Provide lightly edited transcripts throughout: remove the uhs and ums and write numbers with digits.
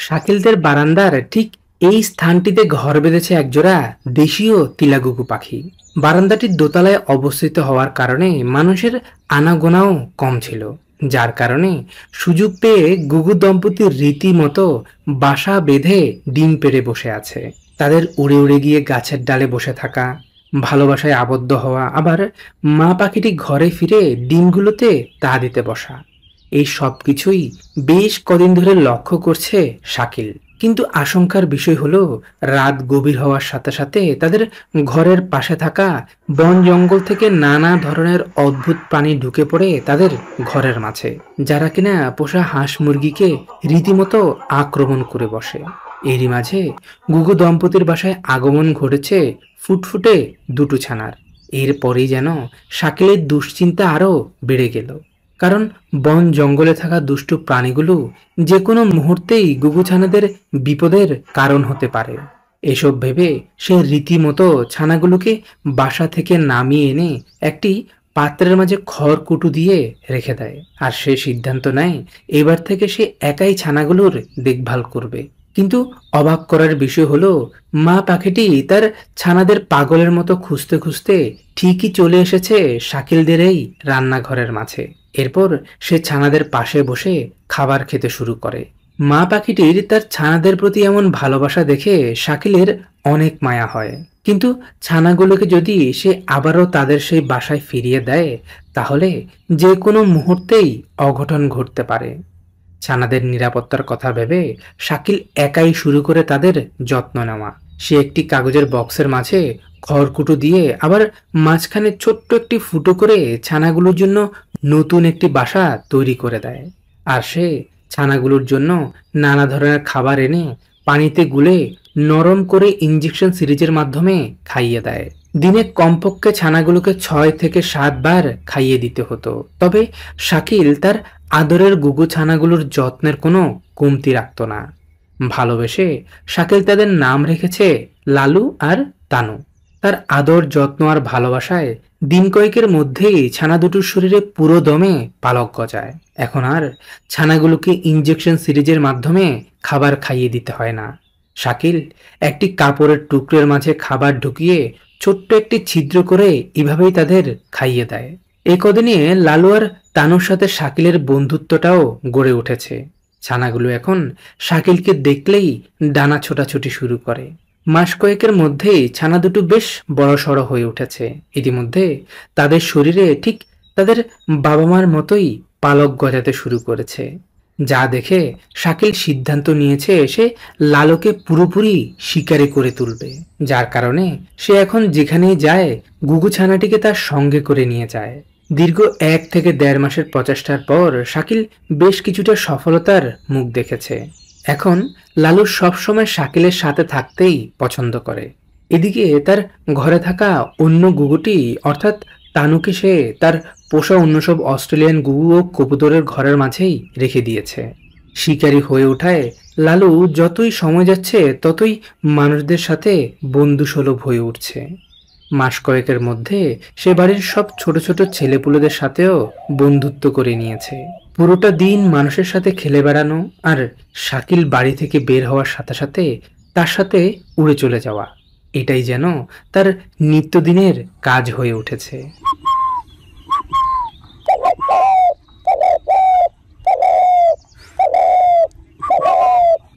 শাকিলদের বারান্দার ঠিক এই স্থানটিতে ঘর বেঁধেছে একজোড়া দেশীয় তিলাগুগু পাখি। বারান্দাটির দোতলায় অবস্থিত হওয়ার কারণে মানুষের আনাগোনাও কম ছিল, যার কারণে সুযোগ পেয়ে গুগু দম্পতির রীতিমতো বাসা বেঁধে ডিম পেড়ে বসে আছে। তাদের উড়ে উড়ে গিয়ে গাছের ডালে বসে থাকা, ভালোবাসায় আবদ্ধ হওয়া, আবার মা পাখিটি ঘরে ফিরে ডিমগুলোতে তা দিতে বসা, এই সব কিছুই বেশ কদিন ধরে লক্ষ্য করছে শাকিল। কিন্তু আশঙ্কার বিষয় হলো, রাত গভীর হওয়ার সাথে সাথে তাদের ঘরের পাশে থাকা বন জঙ্গল থেকে নানা ধরনের অদ্ভুত প্রাণী ঢুকে পড়ে তাদের ঘরের মাঝে, যারা কিনা পোষা হাঁস মুরগিকে রীতিমতো আক্রমণ করে বসে। এরই মাঝে গুগু দম্পতির বাসায় আগমন ঘটেছে ফুটফুটে দুটো ছানার। এরপরেই যেন শাকিলের দুশ্চিন্তা আরো বেড়ে গেল, কারণ বন জঙ্গলে থাকা দুষ্টু প্রাণীগুলো যে কোনো মুহূর্তেই গুগুছানাদের বিপদের কারণ হতে পারে। এসব ভেবে সে রীতিমতো ছানাগুলোকে বাসা থেকে নামিয়ে এনে একটি পাত্রের মাঝে খড়কুটো দিয়ে রেখে দেয়, আর সে সিদ্ধান্ত নেয় এবার থেকে সে একাই ছানাগুলোর দেখভাল করবে। কিন্তু অবাক করার বিষয় হলো, মা পাখিটি তার ছানাদের পাগলের মতো খুঁজতে খুঁজতে ঠিকই চলে এসেছে শাকিলদের এই রান্নাঘরের মাঝে। এরপর সে ছানাদের পাশে বসে খাবার খেতে শুরু করে। মা পাখিটির তার ছানাদের প্রতি এমন ভালোবাসা দেখে শাকিলের অনেক মায়া হয়। কিন্তু ছানাগুলোকে যদি সে আবারও তাদের সেই বাসায় ফিরিয়ে দেয়, তাহলে যে কোনো মুহূর্তেই অঘটন ঘটতে পারে। ছানাদের নিরাপত্তার কথা ভেবে শাকিল একাই শুরু করে তাদের যত্ন নেওয়া। সে একটি কাগজের বক্সের মাঝে খড়কুটো দিয়ে আবার মাঝখানে ছোট্ট একটি ফুটো করে ছানাগুলোর জন্য নতুন একটি বাসা তৈরি করে দেয়। আর সে ছানাগুলোর জন্য নানা ধরনের খাবার এনে পানিতে গুলে নরম করে ইঞ্জেকশন সিরিজের মাধ্যমে খাইয়ে দেয়। দিনে কমপক্ষে ছানাগুলোকে 6 থেকে 7 বার খাইয়ে দিতে হতো। তবে শাকিল তার আদরের গুগু ছানাগুলোর যত্নের কোনো কমতি রাখত না। ভালোবেসে শাকিল তাদের নাম রেখেছে লালু আর তানু। তার আদর, যত্ন আর ভালোবাসায় দিন কয়েকের মধ্যেই ছানা দুটোর শরীরে পুরো দমে পালক গজায়। এখন আর ছানাগুলোকে ইঞ্জেকশন সিরিজের মাধ্যমে খাবার খাইয়ে দিতে হয় না। শাকিল একটি কাপড়ের টুকরোর মাঝে খাবার ঢুকিয়ে ছোট্ট একটি ছিদ্র করে এভাবেই তাদের খাইয়ে দেয়। এই কদিনে লালু আর তানুর সাথে শাকিলের বন্ধুত্বটাও গড়ে উঠেছে। ছানাগুলো এখন শাকিলকে দেখলেই ডানা ছোটাছুটি শুরু করে। মাস কয়েকের মধ্যেই ছানা দুটো বেশ বড়সড় হয়ে উঠেছে। ইতিমধ্যে তাদের শরীরে ঠিক তাদের বাবা মার মতোই পালক গজাতে শুরু করেছে, যা দেখে শাকিল সিদ্ধান্ত নিয়েছে সে লালুকে পুরোপুরি শিকারি করে তুলবে। যার কারণে সে এখন যেখানেই যায় গুগু ছানাটিকে তার সঙ্গে করে নিয়ে যায়। দীর্ঘ 1 থেকে 1.5 মাসের প্রচেষ্টার পর শাকিল বেশ কিছুটা সফলতার মুখ দেখেছে। এখন লালু সবসময় শাকিলের সাথে থাকতেই পছন্দ করে। এদিকে তার ঘরে থাকা অন্য গুগুটি অর্থাৎ তানুকে সে তার পোষা অন্য সব অস্ট্রেলিয়ান গুগু ও কবুতরের ঘরের মাঝেই রেখে দিয়েছে। শিকারী হয়ে ওঠায় লালু যতই সময় যাচ্ছে ততই মানুষদের সাথে বন্ধুসুলভ হয়ে উঠছে। মাস কয়েকের মধ্যে সে বাড়ির সব ছোট ছোট ছেলেপুলেদের সাথেও বন্ধুত্ব করে নিয়েছে। পুরোটা দিন মানুষের সাথে খেলে বেড়ানো আর শাকিল বাড়ি থেকে বের হওয়ার সাথে সাথে তার সাথে উড়ে চলে যাওয়া, এটাই যেন তার নিত্যদিনের কাজ হয়ে উঠেছে।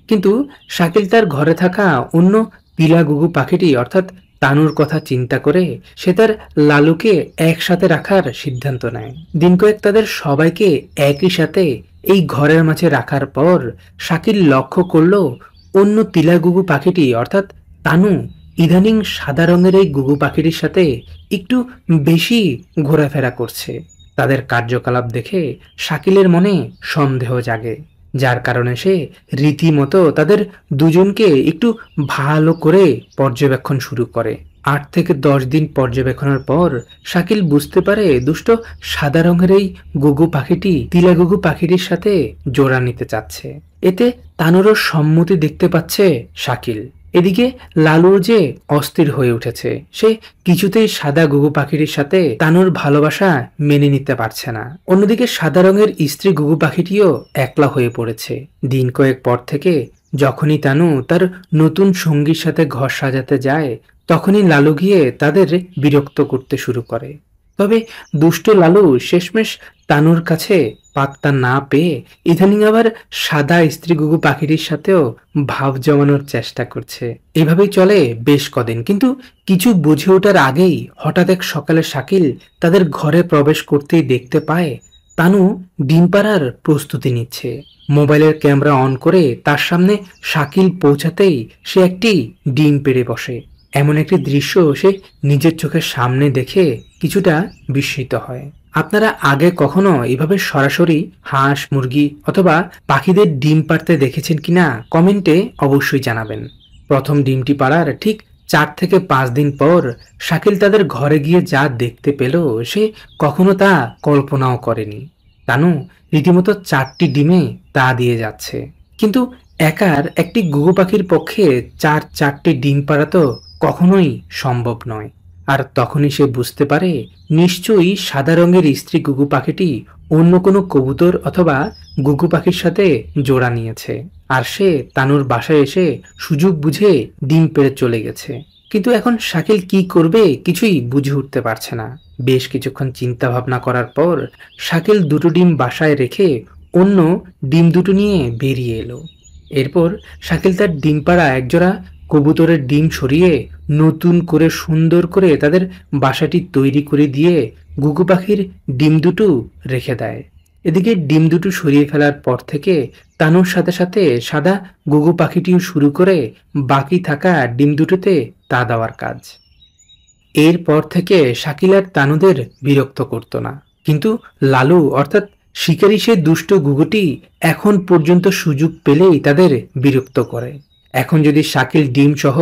কিন্তু শাকিল তার ঘরে থাকা অন্য পিলা গুগু পাখিটি অর্থাৎ তানুর কথা চিন্তা করে সে তার লালুকে একসাথে রাখার সিদ্ধান্ত নেয়। দিন কয়েক তাদের সবাইকে একই সাথে এই ঘরের মাঝে রাখার পর শাকিল লক্ষ্য করল অন্য তিলা গুগু পাখিটি অর্থাৎ তানু ইদানিং সাদা রঙের এই গুগু পাখিটির সাথে একটু বেশি ঘোরাফেরা করছে। তাদের কার্যকলাপ দেখে শাকিলের মনে সন্দেহ জাগে, যার কারণে সে রীতিমতো তাদের দুজনকে একটু ভালো করে পর্যবেক্ষণ শুরু করে। 8 থেকে 10 দিন পর্যবেক্ষণের পর শাকিল বুঝতে পারে দুষ্ট সাদা রঙের এই গুগু পাখিটি তিলা গুগু পাখিটির সাথে জোড়া নিতে চাচ্ছে। এতে তানুরও সম্মতি দেখতে পাচ্ছে শাকিল। এদিকে লালু যে অস্থির হয়ে উঠেছে, সে কিছুতেই সাদা গুগু পাখিটির সাথে তানুর ভালোবাসা মেনে নিতে পারছে না। অন্যদিকে সাদা রঙের স্ত্রী গুগু পাখিটিও একলা হয়ে পড়েছে। দিন কয়েক পর থেকে যখনই তানু তার নতুন সঙ্গীর সাথে ঘর সাজাতে যায়, তখনই লালু গিয়ে তাদের বিরক্ত করতে শুরু করে। তবে দুষ্ট লালু শেষমেশ তানুর কাছে পাত্তা না পেয়ে ইদানিং আবার সাদা স্ত্রী গুগু পাখিটির সাথেও ভাব জমানোর চেষ্টা করছে। এভাবেই চলে বেশ কদিন, কিন্তু কিছু বুঝে ওঠার আগেই হঠাৎ এক সকালে শাকিল তাদের ঘরে প্রবেশ করতেই দেখতে পায় তানু ডিম পাড়ার প্রস্তুতি নিচ্ছে। মোবাইলের ক্যামেরা অন করে তার সামনে শাকিল পৌঁছাতেই সে একটি ডিম পেড়ে বসে। এমন একটি দৃশ্য সে নিজের চোখের সামনে দেখে কিছুটা বিস্মিত হয়। আপনারা আগে কখনো এভাবে সরাসরি হাঁস, মুরগি অথবা পাখিদের ডিম পাড়তে দেখেছেন কিনা কমেন্টে অবশ্যই জানাবেন। প্রথম ডিমটি পাড়ার ঠিক 4 থেকে 5 দিন পর শাকিল তাদের ঘরে গিয়ে যা দেখতে পেল সে কখনো তা কল্পনাও করেনি। তানু রীতিমতো 4টি ডিমে তা দিয়ে যাচ্ছে, কিন্তু একার একটি ঘুঘু পাখির পক্ষে 4টি ডিম পাড়া তো কখনোই সম্ভব নয়। আর তখনই সে বুঝতে পারে নিশ্চয়ই সাদা রঙের স্ত্রী ঘুঘু পাখিটি অন্য কোনো কবুতর অথবা ঘুঘু পাখির সাথে জোড়া নিয়েছে, আর সে তানুর বাসায় এসে সুযোগ বুঝে ডিম পেড়ে চলে গেছে। কিন্তু এখন শাকিল কি করবে কিছুই বুঝে উঠতে পারছে না। বেশ কিছুক্ষণ চিন্তা ভাবনা করার পর শাকিল দুটো ডিম বাসায় রেখে অন্য ডিম দুটো নিয়ে বেরিয়ে এলো। এরপর শাকিল তার ডিম পাড়া একজোড়া কবুতরের ডিম সরিয়ে নতুন করে সুন্দর করে তাদের বাসাটি তৈরি করে দিয়ে ঘুঘু পাখির ডিম দুটো রেখে দেয়। এদিকে ডিম দুটো সরিয়ে ফেলার পর থেকে তানুর সাথে সাথে সাদা ঘুঘু পাখিটিও শুরু করে বাকি থাকা ডিম দুটোতে তা দেওয়ার কাজ। এরপর থেকে শাকিল আর তানুদের বিরক্ত করত না, কিন্তু লালু অর্থাৎ শিকারী সে দুষ্ট ঘুঘুটি এখন পর্যন্ত সুযোগ পেলেই তাদের বিরক্ত করে। এখন যদি শাকিল ডিম সহ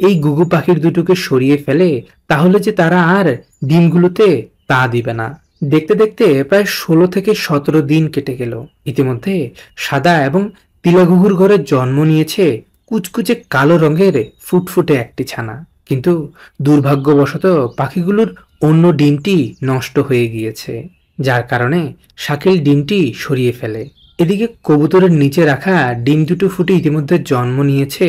এই ঘুঘু পাখির দুটোকে সরিয়ে ফেলে তাহলে যে তারা আর ডিমগুলোতে তা দিবে না। দেখতে দেখতে প্রায় 16 থেকে 17 দিন কেটে গেল। ইতিমধ্যে সাদা এবং তিলা ঘুঘুর ঘরে জন্ম নিয়েছে কুচকুচে কালো রঙের ফুটফুটে একটি ছানা। কিন্তু দুর্ভাগ্যবশত পাখিগুলোর অন্য ডিমটি নষ্ট হয়ে গিয়েছে, যার কারণে শাকিল ডিমটি সরিয়ে ফেলে। এদিকে কবুতরের নিচে রাখা ডিম দুটো ফুটে ইতিমধ্যে জন্ম নিয়েছে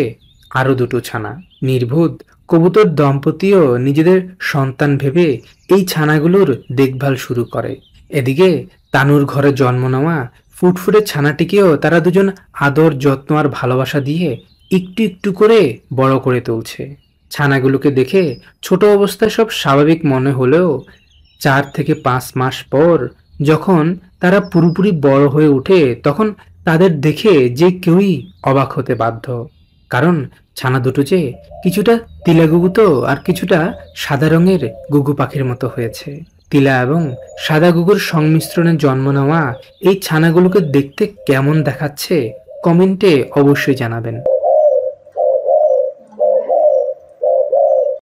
আরো দুটো ছানা। নির্বোধ কবুতর দম্পতিও নিজেদের সন্তান ভেবে এই ছানাগুলোর দেখভাল শুরু করে। এদিকে তানুর ঘরে জন্ম নেওয়া ফুটফুটে ছানাটিকেও তারা দুজন আদর, যত্ন আর ভালোবাসা দিয়ে একটু একটু করে বড় করে তুলছে। ছানাগুলোকে দেখে ছোট অবস্থায় সব স্বাভাবিক মনে হলেও 4 থেকে 5 মাস পর যখন তারা পুরোপুরি বড় হয়ে ওঠে তখন তাদের দেখে যে কেউই অবাক হতে বাধ্য। কারণ ছানা দুটো যে কিছুটা তিলা ঘুঘু তো আর কিছুটা সাদা রঙের ঘুঘু পাখির মতো হয়েছে। তিলা এবং সাদা ঘুঘুর সংমিশ্রণে জন্ম নেওয়া এই ছানাগুলোকে দেখতে কেমন দেখাচ্ছে কমেন্টে অবশ্যই জানাবেন।